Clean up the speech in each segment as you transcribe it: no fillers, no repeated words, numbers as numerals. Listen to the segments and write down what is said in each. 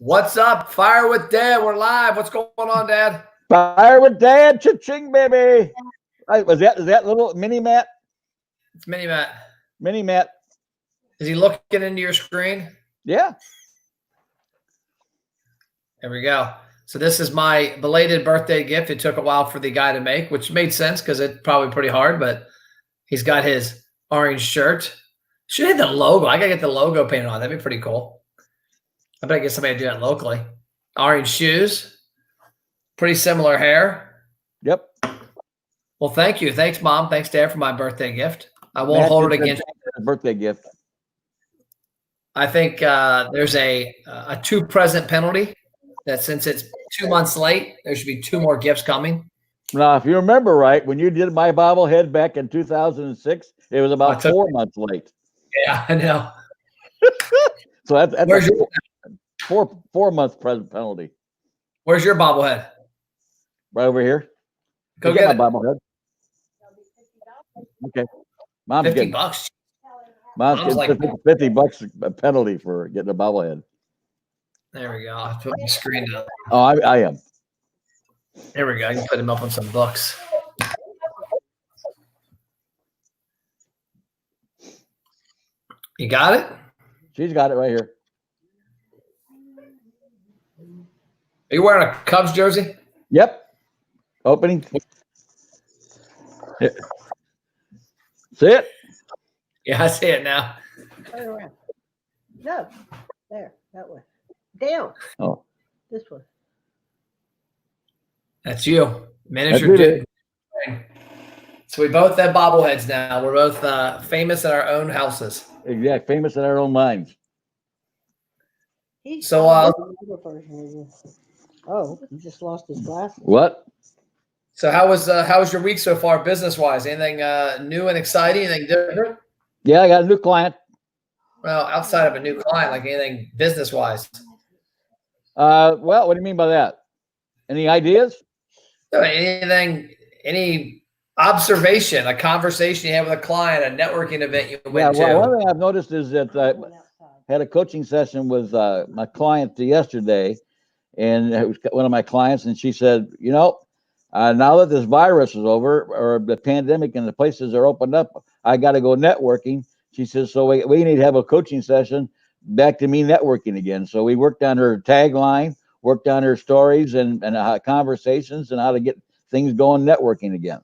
What's up? Fire with Dad. We're live. What's going on, Dad? Fire with Dad, cha-ching, baby. Right, is that little mini Matt? It's Mini Matt. Mini Matt. Is he looking into your screen? Yeah. There we go. So this is my belated birthday gift. It took a while for the guy to make, which made sense because it's probably pretty hard, but he's got his orange shirt. Should have the logo. I got to get the logo painted on. That'd be pretty cool. I bet I get somebody to do that locally. Orange shoes. Pretty similar hair. Yep. Well, thank you. Thanks, Mom. Thanks, Dad, for my birthday gift. I won't hold it against you. Birthday gift. I think there's a 2-present penalty that since it's 2 months late, there should be 2 more gifts coming. Now, if you remember right, when you did my bobblehead back in 2006, it was about 4 months late. Yeah, I know. So that's Where's your, 4 months present penalty. Where's your bobblehead? Right over here. Go get my it. bobblehead. Okay. Mom's $50. getting, Mom's getting like, $50 a penalty for getting a bobblehead. There we go. I'll put my screen down. Oh, I am. There we go. I can put him up on some books. You got it? She's got it right here. Are you wearing a Cubs jersey? Yep. Opening. Yeah. See it? Yeah, I see it now. Turn around. No, there, that way. Down. Oh. This one. That's you. Miniature dude. So we both have bobbleheads now. We're both famous in our own houses. Exactly. Famous in our own minds. So, oh, he just lost his glasses. What? So how was your week so far, business wise? Anything new and exciting? Anything different? Yeah, I got a new client. Well, outside of a new client, like anything business wise? Well, what do you mean by that? Any ideas? Anything? Any observation? A conversation you had with a client? A networking event you went to? Well, one thing I've noticed is that I had a coaching session with my client yesterday, and it was one of my clients, and she said, you know, now that this virus is over, or the pandemic and the places are opened up, I got to go networking. She says, so we need to have a coaching session back to me networking again. So we worked on her tagline, worked on her stories and conversations and how to get things going networking again.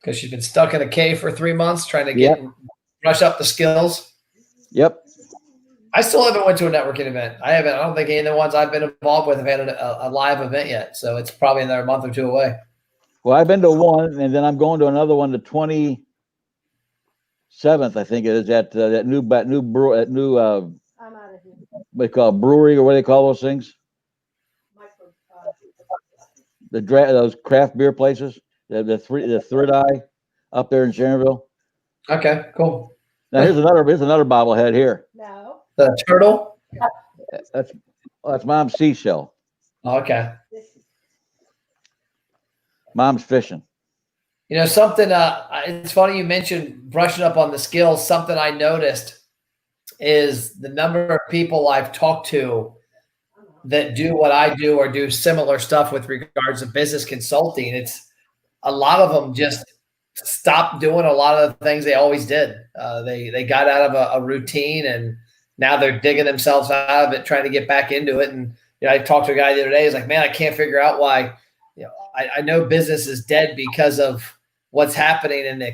Because she's been stuck in a cave for 3 months trying to brush up the skills. Yep. I still haven't went to a networking event. I don't think any of the ones I've been involved with have had a live event yet. So it's probably another month or 2 away. Well, I've been to one, and then I'm going to another one the 27th, I think it is, at that new what they call brewery, or what do they call those things? Those craft beer places, the Third Eye up there in Sharonville. Okay, cool. Now here's another bobblehead here. No. The turtle? That's Mom's seashell. Okay. Mom's fishing. You know, something, it's funny you mentioned brushing up on the skills. Something I noticed is the number of people I've talked to that do what I do or do similar stuff with regards to business consulting. It's a lot of them just stopped doing a lot of the things they always did. They got out of a routine, and now they're digging themselves out of it, trying to get back into it. And you know, I talked to a guy the other day. He's like, "Man, I can't figure out why. You know, I know business is dead because of what's happening in the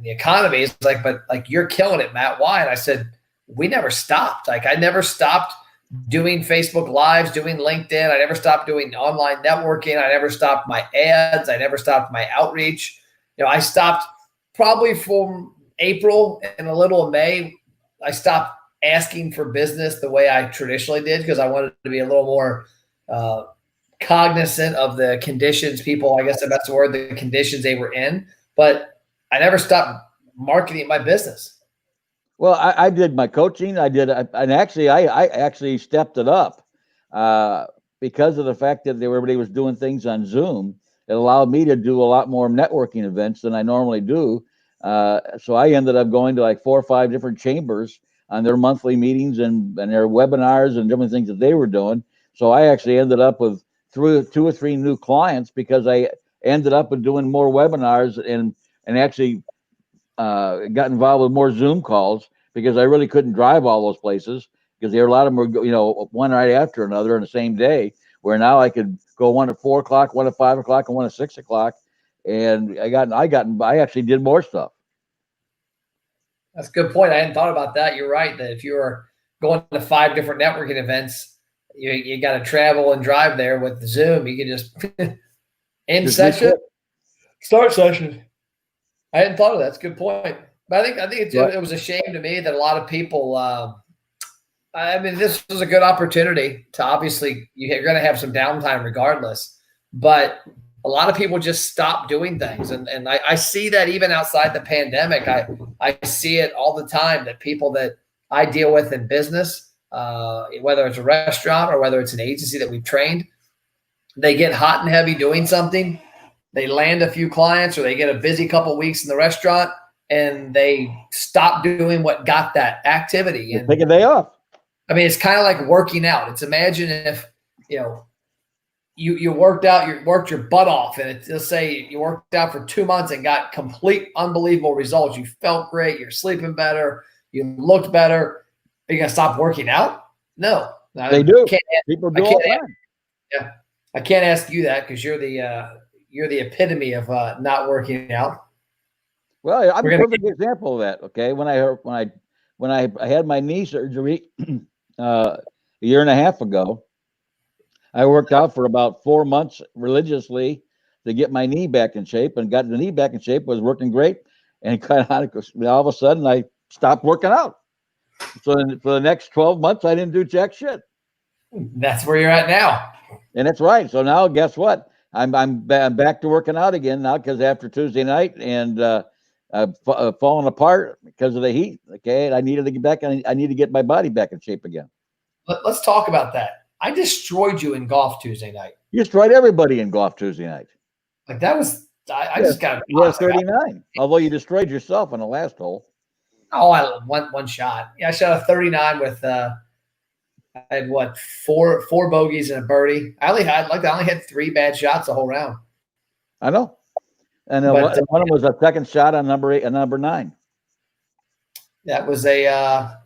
economy." It's like, but like, you're killing it, Matt. Why? And I said, we never stopped. Like, I never stopped doing Facebook Lives, doing LinkedIn. I never stopped doing online networking. I never stopped my ads. I never stopped my outreach. You know, I stopped probably from April and a little of May. I stopped asking for business the way I traditionally did because I wanted to be a little more cognizant of the conditions people, I guess that's the word, the conditions they were in. But I never stopped marketing my business. Well, I did my coaching. I actually stepped it up because of the fact that everybody was doing things on Zoom. It allowed me to do a lot more networking events than I normally do. So I ended up going to like 4 or 5 different chambers on their monthly meetings and their webinars and different things that they were doing. So I actually ended up with two or three new clients because I ended up with doing more webinars and actually got involved with more Zoom calls because I really couldn't drive all those places because there were a lot of them were, one right after another in the same day, where now I could go one at 4 o'clock, one at 5 o'clock, and one at 6 o'clock. And I actually did more stuff. That's a good point. I hadn't thought about that. You're right, that if you were going to 5 different networking events, you got to travel and drive there. With Zoom, you can just end session, start session. I hadn't thought of that. That's a good point. But I think it was a shame to me that a lot of people. I mean, this was a good opportunity to obviously you're going to have some downtime regardless, but a lot of people just stop doing things, and I see that even outside the pandemic. I see it all the time that people that I deal with in business, whether it's a restaurant or whether it's an agency that we've trained, they get hot and heavy doing something. They land a few clients or they get a busy couple of weeks in the restaurant and they stop doing what got that activity. And take a day off. I mean, it's kind of like working out. It's imagine if, you worked out, you worked your butt off, and let's say you worked out for 2 months and got complete unbelievable results. You felt great. You're sleeping better. You looked better. Are you going to stop working out? No. They do. People do all the time. Yeah. I can't ask you that because you're the epitome of not working out. Well, I'm a perfect example of that. Okay, when I had my knee surgery a year and a half ago, I worked out for about 4 months religiously to get my knee back in shape, and got the knee back in shape. Was working great, and kind of all of a sudden I stopped working out. So for the next 12 months, I didn't do jack shit. That's where you're at now. And that's right. So now, guess what? I'm back to working out again now because after Tuesday night and falling apart because of the heat. Okay, and I needed to get back. I need to get my body back in shape again. Let's talk about that. I destroyed you in golf Tuesday night. You destroyed everybody in golf Tuesday night. Like that was. I just got. You had 39. Although you destroyed yourself on the last hole. Oh, I one shot. Yeah, I shot a 39 with. I had four bogeys and a birdie. I only had 3 bad shots the whole round. I know, and one of them was a second shot on number 8 and number 9. That was I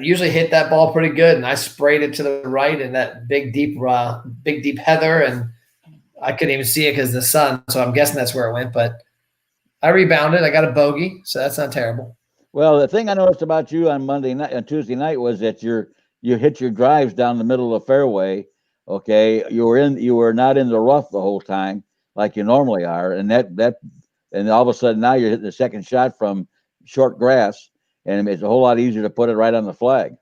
usually hit that ball pretty good, and I sprayed it to the right in that big deep heather, and I couldn't even see it because of the sun. So I'm guessing that's where it went. But I rebounded. I got a bogey, so that's not terrible. Well, the thing I noticed about you on Tuesday night was that you hit your drives down the middle of the fairway. Okay, you were not in the rough the whole time like you normally are, and and all of a sudden now you're hitting the second shot from short grass, and it's a whole lot easier to put it right on the flag.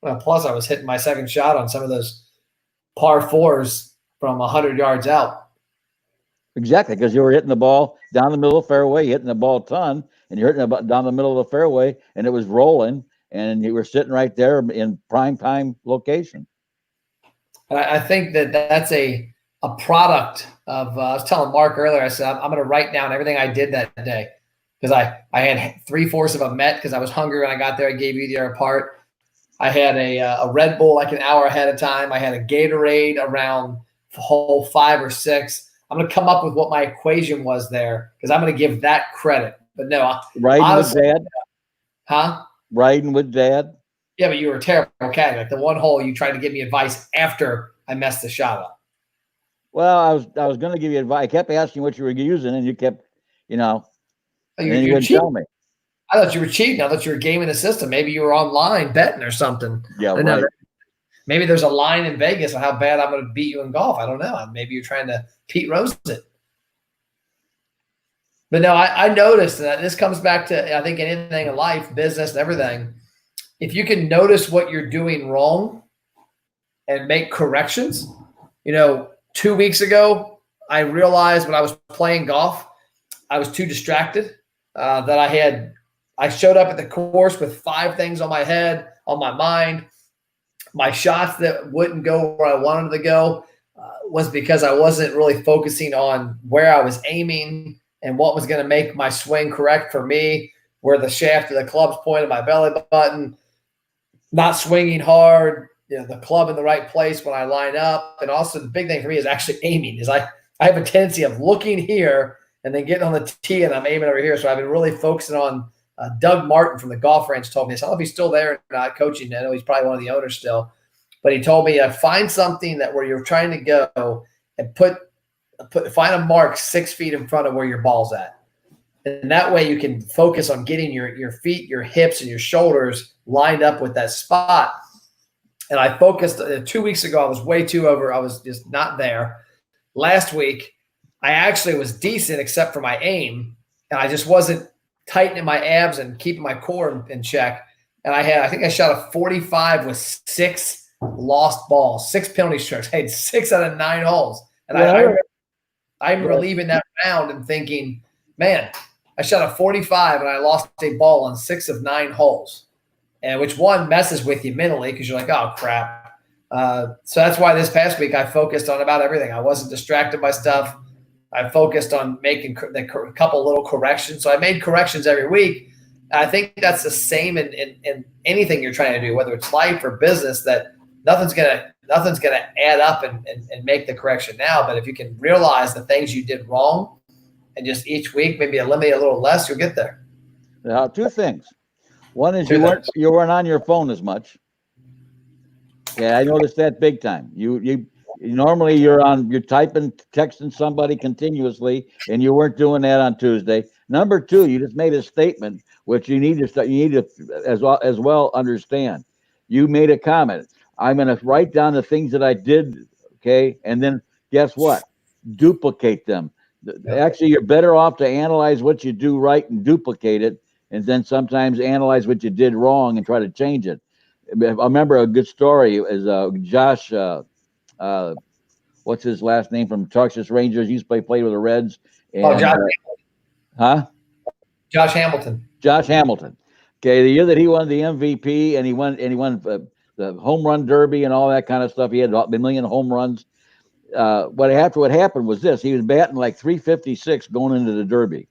Well, plus I was hitting my second shot on some of those par 4s from 100 yards out. Exactly, because you were hitting the ball down the middle of the fairway, hitting the ball a ton, and you're hitting it down the middle of the fairway, and it was rolling. And you were sitting right there in prime time location. And I think that's a product of. I was telling Mark earlier. I said I'm going to write down everything I did that day because I had 3/4 of a Met because I was hungry when I got there. I gave you the other part. I had a Red Bull like an hour ahead of time. I had a Gatorade around hole 5 or 6. I'm going to come up with what my equation was there because I'm going to give that credit. But no, riding with Dad, huh? Riding with Dad. Yeah, but you were a terrible caddy. Like the one hole you tried to give me advice after I messed the shot up. Well, I was going to give you advice. I kept asking what you were using, and you kept, and then you wouldn't tell me. I thought you were cheating. I thought you were gaming the system. Maybe you were online betting or something. Yeah, right. Maybe there's a line in Vegas on how bad I'm going to beat you in golf. I don't know. Maybe you're trying to Pete Rose it. But no, I noticed that this comes back to, I think, anything in life, business and everything. If you can notice what you're doing wrong and make corrections. 2 weeks ago, I realized when I was playing golf, I was too distracted, that I showed up at the course with 5 things on my head, on my mind. My shots that wouldn't go where I wanted them to go was because I wasn't really focusing on where I was aiming and what was going to make my swing correct for me. where the shaft of the club's pointed my belly button, not swinging hard, the club in the right place when I line up. And also the big thing for me is actually aiming. Is I have a tendency of looking here and then getting on the tee and I'm aiming over here. So I've been really focusing on Doug Martin from the Golf Ranch told me this. I don't know if he's still there or not coaching. I know he's probably one of the owners still. But he told me, find something that where you're trying to go and find a mark 6 feet in front of where your ball's at. And that way you can focus on getting your feet, your hips, and your shoulders lined up with that spot. And I focused 2 weeks ago. I was way too over. I was just not there. Last week, I actually was decent except for my aim. And I just wasn't tightening my abs and keeping my core in check. And I think I shot a 45 with 6 lost balls, 6 penalty strokes. I had 6 out of 9 holes. And I remember leaving that round and thinking, man, I shot a 45 and I lost a ball on 6 of 9 holes. And which one messes with you mentally because you're like, oh, crap. So that's why this past week I focused on about everything. I wasn't distracted by stuff. I focused on making a couple little corrections. So I made corrections every week. I think that's the same in anything you're trying to do, whether it's life or business, that nothing's gonna add up and make the correction now. But if you can realize the things you did wrong and just each week maybe eliminate a little less, you'll get there. Now, 2 things. One is you weren't on your phone as much. Yeah, I noticed that big time. You normally you're typing, texting somebody continuously, and you weren't doing that on Tuesday. Number 2, you just made a statement which you need to as well understand. You made a comment. I'm going to write down the things that I did, okay, and then guess what? Duplicate them. Actually, you're better off to analyze what you do right and duplicate it, and then sometimes analyze what you did wrong and try to change it. I remember a good story is Josh, what's his last name, from Texas Rangers, he used to play with the Reds. And, Josh Hamilton. Josh Hamilton. Okay, the year that he won the MVP and he won the home run derby and all that kind of stuff. He had a million home runs. What happened was this: he was batting like 356 going into the derby,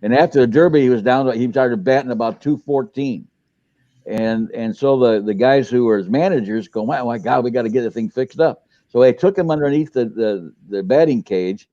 and after the derby, he started batting about 214. And so the guys who were his managers go, oh my God, we got to get the thing fixed up. So they took him underneath the batting cage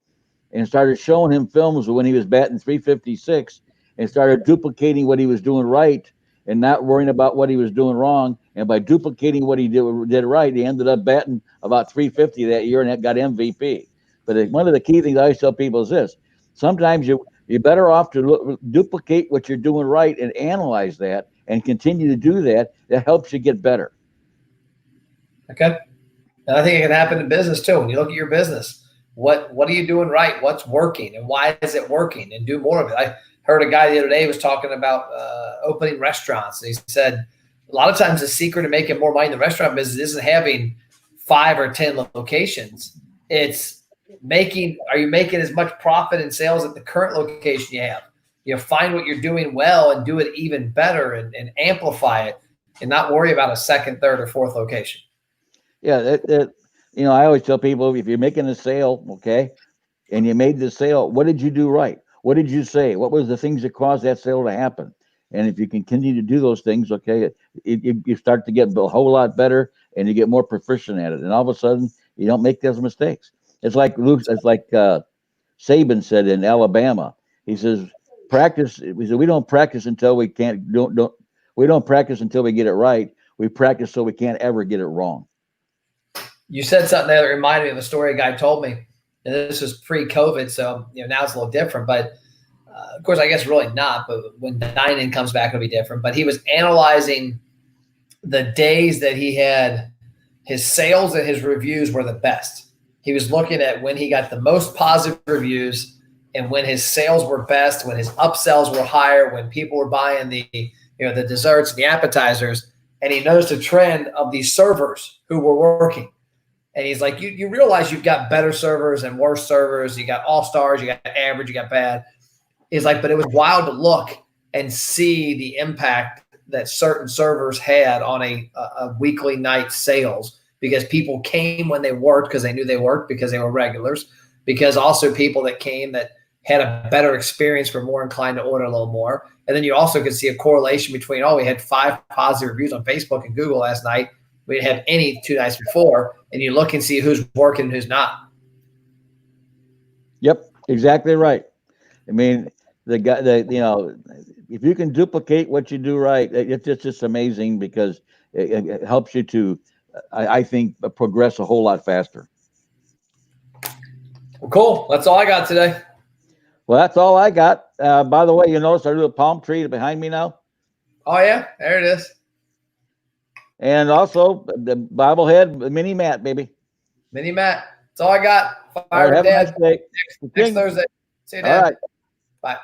and started showing him films when he was batting 356 and started duplicating what he was doing right and not worrying about what he was doing wrong. And by duplicating what he did right, he ended up batting about 350 that year and got MVP. But one of the key things I always tell people is this: sometimes you're better off to duplicate what you're doing right and analyze that and continue to do that. That helps you get better. Okay. And I think it can happen in business too. When you look at your business, what are you doing right? What's working and why is it working? And do more of it. I heard a guy the other day was talking about opening restaurants. And he said a lot of times the secret to making more money in the restaurant business isn't having 5 or 10 locations. It's are you making as much profit and sales at the current location you have? Find what you're doing well and do it even better and amplify it and not worry about a 2nd, 3rd, or 4th location. Yeah. I always tell people, if you're making a sale, okay, and you made the sale, what did you do right? What did you say? What was the things that caused that sale to happen? And if you can continue to do those things, okay, you start to get a whole lot better and you get more proficient at it. And all of a sudden, you don't make those mistakes. It's like Saban said in Alabama. He says, practice. We don't practice until we can't. We don't practice until we get it right. We practice so we can't ever get it wrong. You said something there that reminded me of a story a guy told me, and this was pre-COVID, so now it's a little different. But of course, I guess really not. But when dine-in comes back, it'll be different. But he was analyzing the days that he had his sales and his reviews were the best. He was looking at when he got the most positive reviews and when his sales were best, when his upsells were higher, when people were buying the desserts and the appetizers. And he noticed a trend of these servers who were working. And he's like, you realize you've got better servers and worse servers. You got all-stars, you got average, you got bad. He's like, but it was wild to look and see the impact that certain servers had on a weekly night sales, because people came when they worked because they knew they worked because they were regulars, because also people that came that had a better experience, were more inclined to order a little more. And then you also could see a correlation between, we had 5 positive reviews on Facebook and Google last night. We didn't have any 2 nights before. And you look and see who's working and who's not. Yep, exactly right. I mean, if you can duplicate what you do right, it's just amazing, because it helps you to, I think, progress a whole lot faster. Well, cool. That's all I got today. Well, that's all I got. By the way, you notice I do a palm tree behind me now? Oh, yeah. There it is. And also the Bobble Head mini mat, baby. Mini Matt. That's all I got. All right, have a nice day. Next Thursday. See you, Dad. All right. Bye.